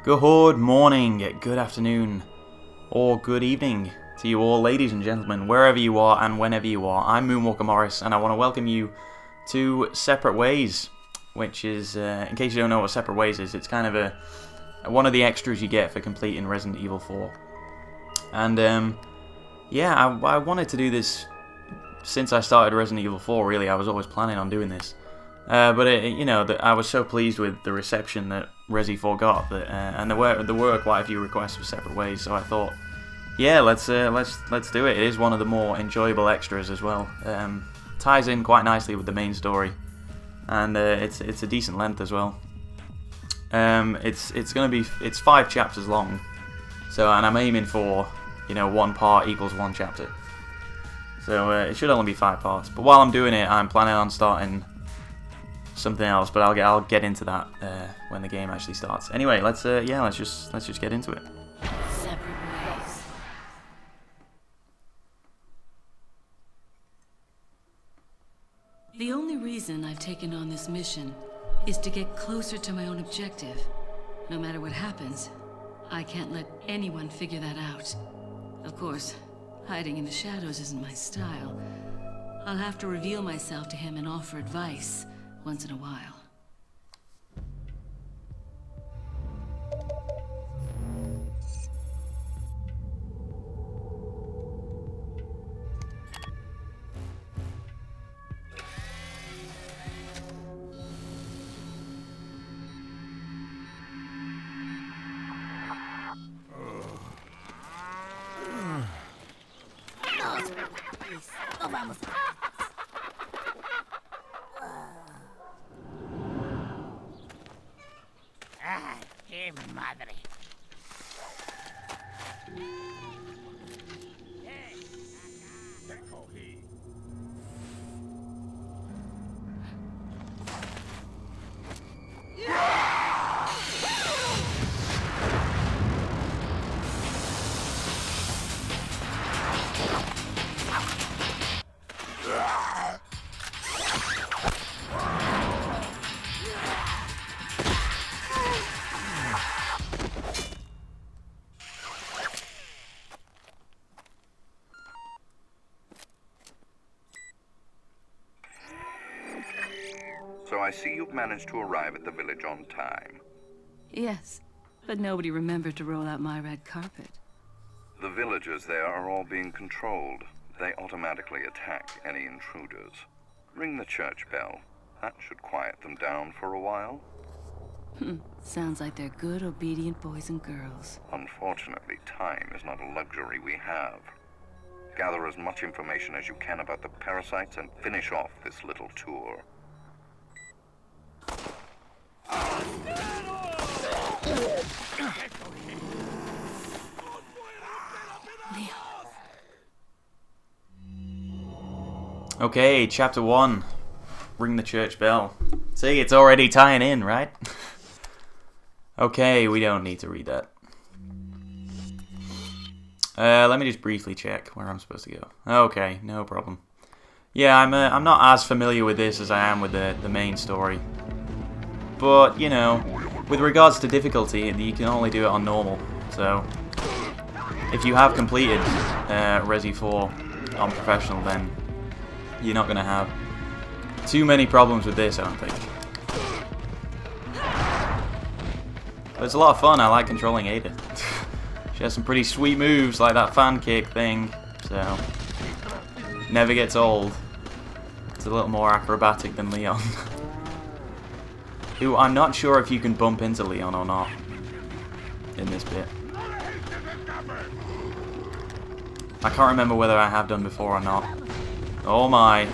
Good morning, good afternoon, or good evening to you all, ladies and gentlemen, wherever you are and whenever you are. I'm Moonwalker Morris, and I want to welcome you to Separate Ways, which is, in case you don't know what Separate Ways is, it's kind of one of the extras you get for completing Resident Evil 4. And, yeah, I wanted to do this since I started Resident Evil 4, really. I was always planning on doing this. But I was so pleased with the reception that Resi 4 got, and there were quite a few requests for Separate Ways. So I thought, yeah, let's do it. It is one of the more enjoyable extras as well. Ties in quite nicely with the main story, and it's a decent length as well. It's 5 chapters long, and I'm aiming for one part equals 1 chapter. So it should only be 5 parts. But while I'm doing it, I'm planning on starting something else, but I'll get into that when the game actually starts. Anyway, let's just get into it. Separate ways. The only reason I've taken on this mission is to get closer to my own objective. No matter what happens, I can't let anyone figure that out. Of course, hiding in the shadows isn't my style. I'll have to reveal myself to him and offer advice once in a while. No vamos. ¡Ay, qué madre! Te cogí. So I see you've managed to arrive at the village on time. Yes, but nobody remembered to roll out my red carpet. The villagers there are all being controlled. They automatically attack any intruders. Ring the church bell. That should quiet them down for a while. Sounds like they're good, obedient boys and girls. Unfortunately, time is not a luxury we have. Gather as much information as you can about the parasites and finish off this little tour. Okay, chapter 1. Ring the church bell. See, it's already tying in, right? Okay, we don't need to read that. Let me just briefly check where I'm supposed to go. Okay, no problem. Yeah, I'm not as familiar with this as I am with the main story. But, with regards to difficulty, you can only do it on normal. So, if you have completed Resi 4 on professional, then you're not going to have too many problems with this, I don't think. But it's a lot of fun. I like controlling Ada. She has some pretty sweet moves, like that fan kick thing. So, never gets old. It's a little more acrobatic than Leon. Who, I'm not sure if you can bump into Leon or not in this bit. I can't remember whether I have done before or not. Oh my.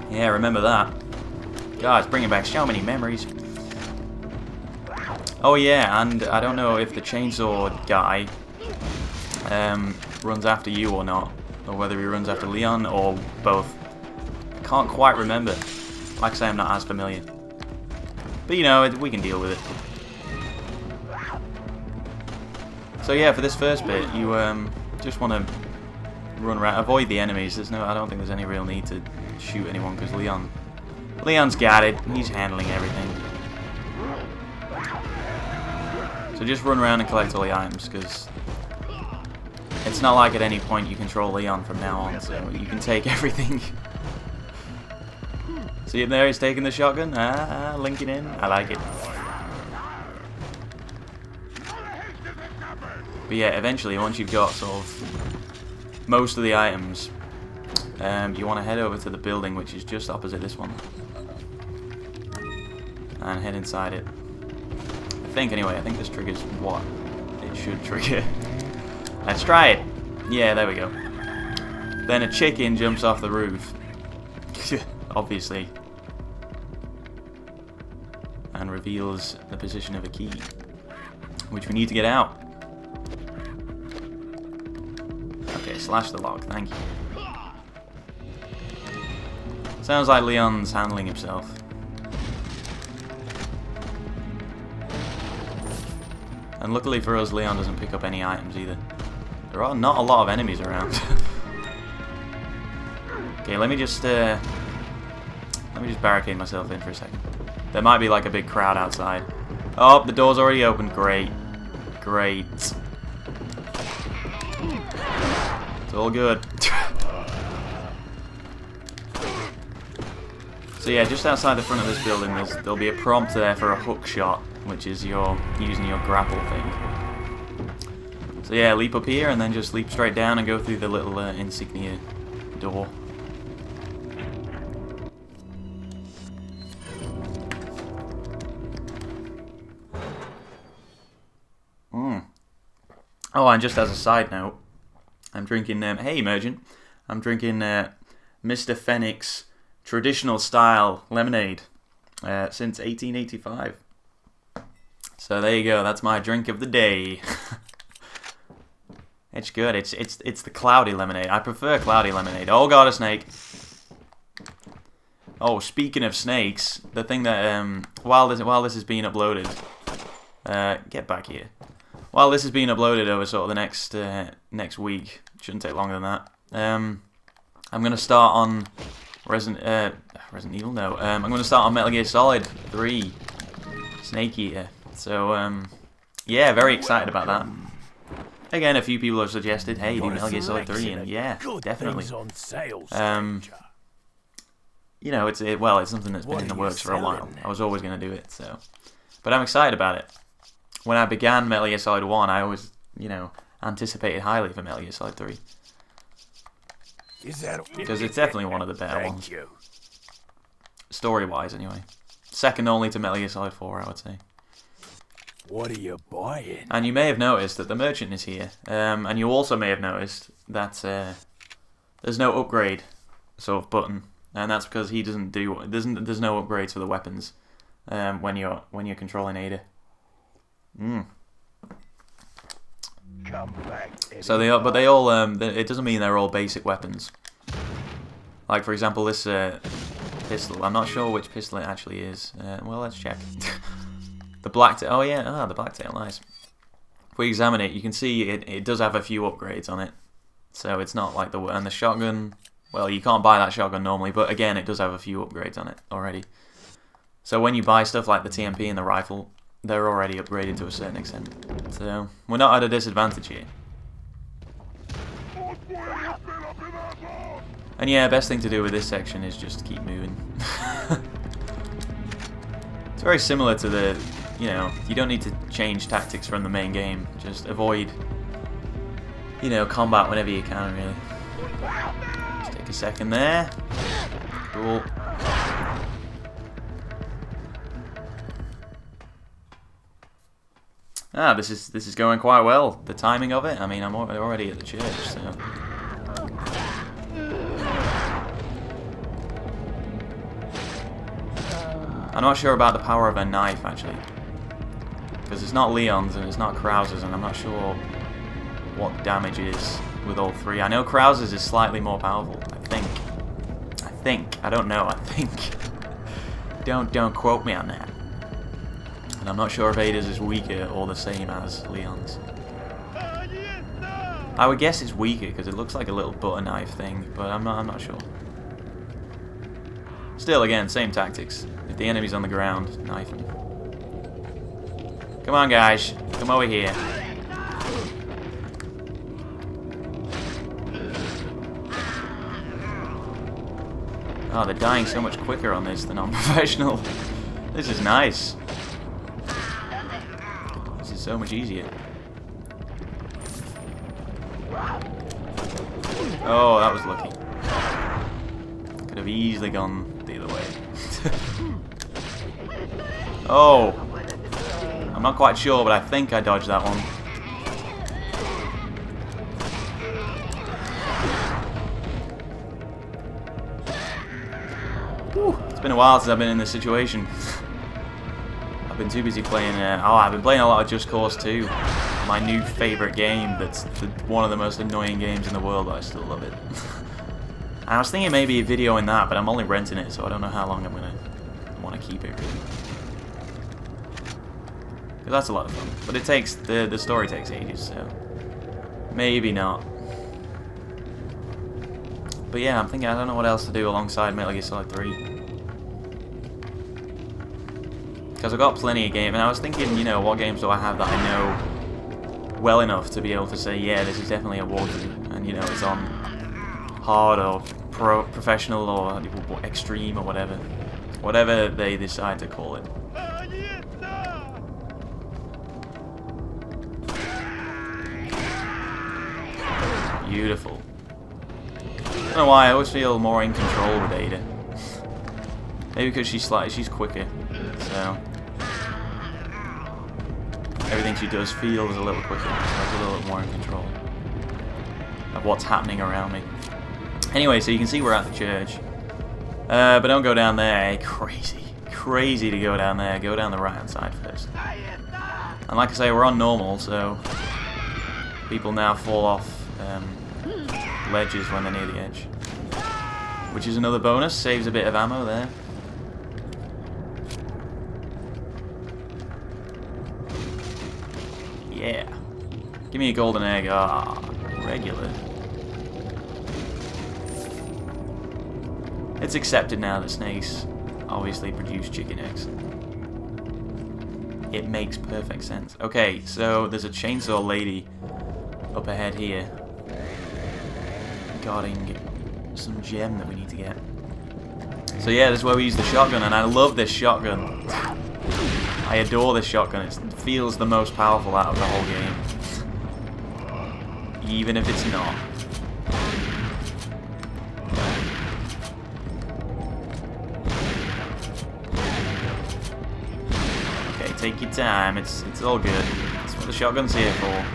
Yeah, remember that. God, it's bringing back so many memories. Oh yeah, and I don't know if the chainsaw guy runs after you or not. Or whether he runs after Leon or both. I can't quite remember. Like I say, I'm not as familiar. But we can deal with it. So yeah, for this first bit, you just want to run around, avoid the enemies. I don't think there's any real need to shoot anyone because Leon Leon's got it. He's handling everything. So just run around and collect all the items, because it's not like at any point you control Leon from now on, so you can take everything. See him there? He's taking the shotgun. Linking in. I like it. But yeah, eventually, once you've got sort of most of the items, you want to head over to the building, which is just opposite this one, and head inside it. I think, anyway, I think this triggers what it should trigger. Let's try it. Yeah, there we go. Then a chicken jumps off the roof. Obviously. And reveals the position of a key, which we need to get out. Okay, slash the lock, thank you. Sounds like Leon's handling himself. And luckily for us, Leon doesn't pick up any items either. There are not a lot of enemies around. Okay, let me just barricade myself in for a second. There might be like a big crowd outside. Oh, the door's already open. Great. Great. It's all good. So yeah, just outside the front of this building, there'll be a prompt there for a hook shot, which is your using your grapple thing. So yeah, leap up here and then just leap straight down and go through the little insignia door. Oh, and just as a side note, I'm drinking, hey Merchant, I'm drinking Mr. Fennick's traditional style lemonade since 1885. So there you go, that's my drink of the day. It's good, it's the cloudy lemonade. I prefer cloudy lemonade. Oh god, a snake. Oh, speaking of snakes, the thing that, while this is being uploaded, get back here. While this is being uploaded over sort of the next week, shouldn't take longer than that. I'm gonna start on Resident Evil. No, I'm gonna start on Metal Gear Solid 3, Snake Eater. So yeah, very excited about that. Again, a few people have suggested, hey, do Metal Gear Solid 3, and yeah, definitely. You know, it's something that's been in the works for a while. I was always gonna do it, so, but I'm excited about it. When I began Metal Gear Solid 1, I always, you know, anticipated highly for Metal Gear Solid 3. Because it's definitely one of the better ones. Story-wise, anyway. Second only to Metal Gear Solid 4, I would say. What are you buying? And you may have noticed that the merchant is here. And you also may have noticed that there's no upgrade sort of button. And that's because he doesn't do... There's no upgrades for the weapons when you're controlling Ada. Come back, So they all it doesn't mean they're all basic weapons. Like for example, this pistol. I'm not sure which pistol it actually is. Well, let's check. The blacktail. Oh yeah, the blacktail. Nice. If we examine it, you can see it does have a few upgrades on it. So it's not like the shotgun. Well, you can't buy that shotgun normally, but again, it does have a few upgrades on it already. So when you buy stuff like the TMP and the rifle, they're already upgraded to a certain extent. So we're not at a disadvantage here. And yeah, best thing to do with this section is just keep moving. It's very similar to the, you know, you don't need to change tactics from the main game. Just avoid, you know, combat whenever you can, really. Just take a second there. Cool. Ah, this is going quite well. The timing of it. I mean, I'm already at the church, so. I'm not sure about the power of a knife, actually. Because it's not Leon's and it's not Krauser's, and I'm not sure what damage is with all three. I know Krauser's is slightly more powerful, I think. I don't know, I think. Don't quote me on that. And I'm not sure if Ada's is weaker or the same as Leon's. I would guess it's weaker because it looks like a little butter knife thing, but I'm not sure. Still, again, same tactics. If the enemy's on the ground, knife him. Come on, guys. Come over here. Oh, they're dying so much quicker on this than on professional. This is nice. This is so much easier. Oh, that was lucky. Could have easily gone the other way. Oh! I'm not quite sure, but I think I dodged that one. Whew, it's been a while since I've been in this situation. I've been too busy playing. I've been playing a lot of Just Cause 2, my new favourite game. That's one of the most annoying games in the world, but I still love it. I was thinking maybe a video in that, but I'm only renting it, so I don't know how long I'm gonna want to keep it. Really. Because that's a lot of fun, but it takes the story takes ages, so maybe not. But yeah, I'm thinking I don't know what else to do alongside Metal Gear Solid 3. Because I've got plenty of games, and I was thinking, you know, what games do I have that I know well enough to be able to say, yeah, this is definitely a walkthrough, and you know, it's on hard or professional or extreme or whatever they decide to call it. Beautiful. I don't know why I always feel more in control with Ada. Maybe because she's quicker, so everything she does feels a little quicker. So I feel a little more in control of what's happening around me. Anyway, so you can see we're at the church, but don't go down there. Crazy to go down there. Go down the right hand side first. And like I say, we're on normal, so people now fall off ledges when they're near the edge, which is another bonus. Saves a bit of ammo there. Yeah. Give me a golden egg. Ah, regular. It's accepted now that snakes obviously produce chicken eggs. It makes perfect sense. Okay, so there's a chainsaw lady up ahead here, guarding some gem that we need to get. So yeah, this is where we use the shotgun, and I love this shotgun. I adore this shotgun. It feels the most powerful out of the whole game, even if it's not. Okay, take your time. It's all good. That's what the shotgun's here for.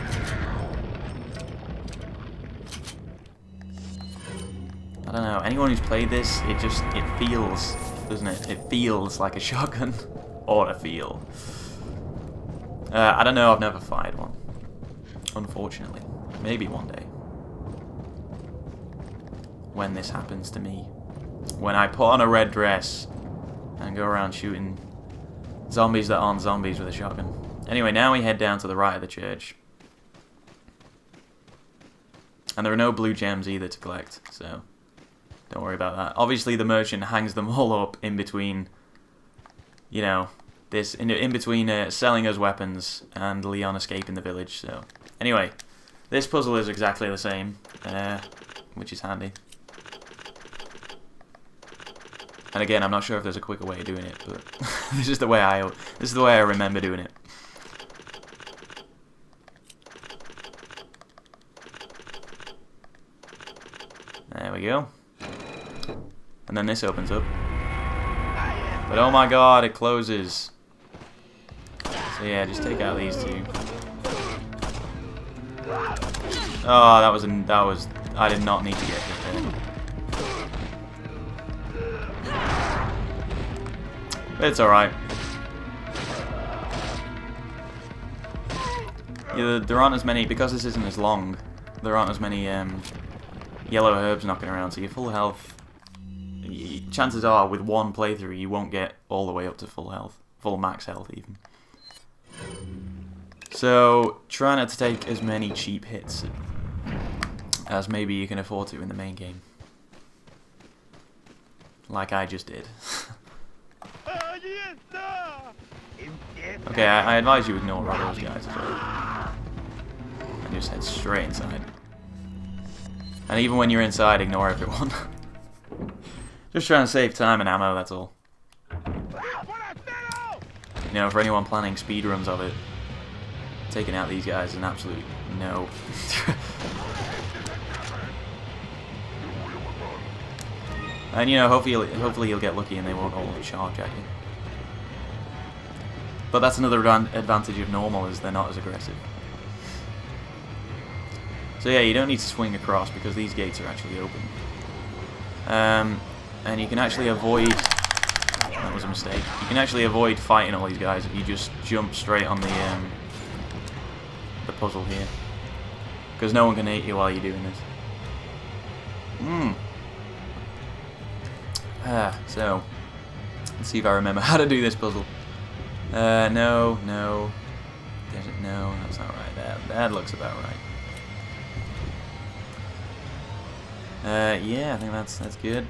I don't know, anyone who's played this, it feels, doesn't it? It feels like a shotgun ought to feel. I don't know, I've never fired one, unfortunately. Maybe one day. When this happens to me. When I put on a red dress and go around shooting zombies that aren't zombies with a shotgun. Anyway, now we head down to the right of the church. And there are no blue gems either to collect, so don't worry about that. Obviously, the merchant hangs them all up in between, you know, this in between selling us weapons and Leon escaping the village. So, anyway, this puzzle is exactly the same, which is handy. And again, I'm not sure if there's a quicker way of doing it, but this is the way I remember doing it. There we go. And then this opens up. But oh my god, it closes. So yeah, just take out these two. Oh, that was I did not need to get hit there. But it's alright. Yeah, there aren't as many, because this isn't as long, there aren't as many yellow herbs knocking around, so your full health, chances are with one playthrough you won't get all the way up to full health, full max health even. So try not to take as many cheap hits as maybe you can afford to in the main game. like I just did. Okay, I advise you ignore all those guys as well. And just head straight inside. And even when you're inside, ignore everyone. Just trying to save time and ammo, that's all. You know, for anyone planning speedruns of it, taking out these guys is an absolute no. And you know, hopefully you'll get lucky and they won't all charge at you. But that's another advantage of normal, is they're not as aggressive. So yeah, you don't need to swing across because these gates are actually open. And you can actually avoid... That was a mistake. You can actually avoid fighting all these guys if you just jump straight on the puzzle here. Because no one can hit you while you're doing this. So, let's see if I remember how to do this puzzle. No. No, that's not right. That looks about right. Yeah, I think that's good.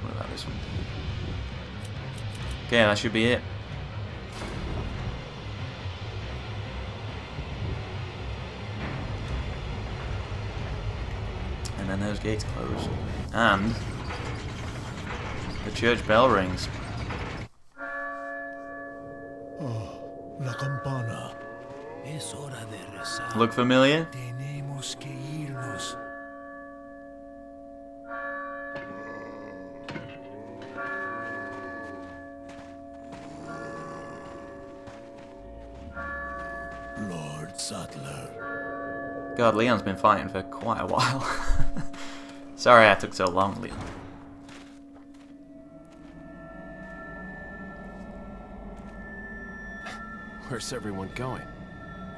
What about this one? Okay, that should be it. And then those gates close. And the church bell rings. Oh, la campana. Es hora de rezar. Look familiar? Tenemos que irnos. Lord Sattler. God, Leon's been fighting for quite a while. Sorry I took so long, Leon. Where's everyone going?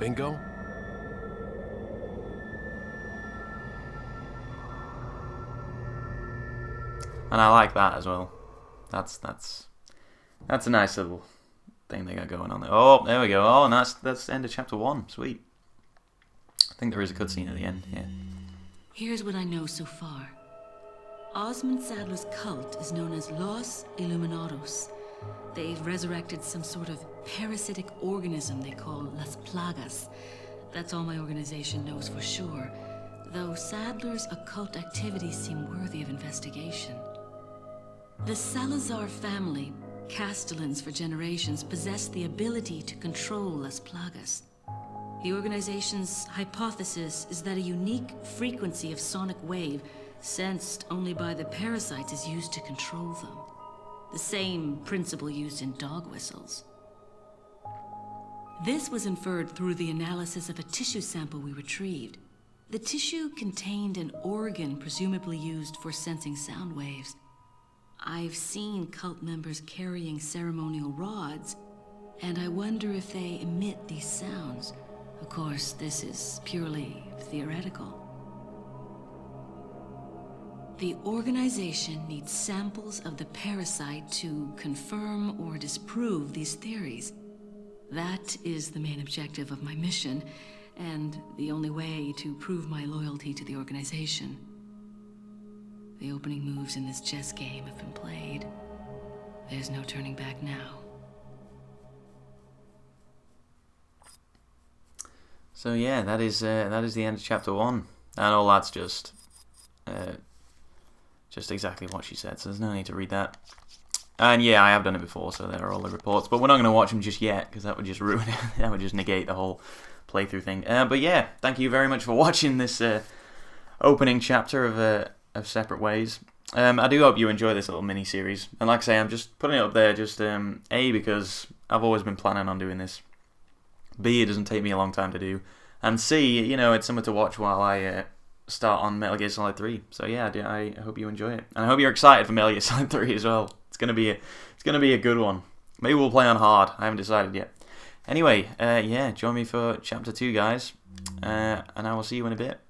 Bingo? And I like that as well. That's a nice little thing they got going on there. Oh, there we go. Oh, and that's the end of chapter 1. Sweet. I think there is a cutscene at the end. Yeah. Here's what I know so far. Osmond Saddler's cult is known as Los Illuminados. They've resurrected some sort of parasitic organism they call Las Plagas. That's all my organization knows for sure, though Saddler's occult activities seem worthy of investigation. The Salazar family, Castellans for generations, possess the ability to control Las Plagas. The organization's hypothesis is that a unique frequency of sonic wave, sensed only by the parasites, is used to control them. The same principle used in dog whistles. This was inferred through the analysis of a tissue sample we retrieved. The tissue contained an organ presumably used for sensing sound waves. I've seen cult members carrying ceremonial rods, and I wonder if they emit these sounds. Of course, this is purely theoretical. The organization needs samples of the parasite to confirm or disprove these theories. That is the main objective of my mission, and the only way to prove my loyalty to the organization. The opening moves in this chess game have been played. There's no turning back now. So yeah, that is the end of chapter 1, and all that's just exactly what she said. So there's no need to read that. And yeah, I have done it before, so there are all the reports. But we're not going to watch them just yet, because that would just ruin it. That would just negate the whole playthrough thing. But yeah, thank you very much for watching this opening chapter of Separate Ways. I do hope you enjoy this little mini-series. And like I say, I'm just putting it up there just, A, because I've always been planning on doing this. B, it doesn't take me a long time to do. And C, you know, it's something to watch while I start on Metal Gear Solid 3. So yeah, I hope you enjoy it. And I hope you're excited for Metal Gear Solid 3 as well. It's gonna be a good one. Maybe we'll play on hard. I haven't decided yet. Anyway, yeah, join me for chapter 2, guys. And I will see you in a bit.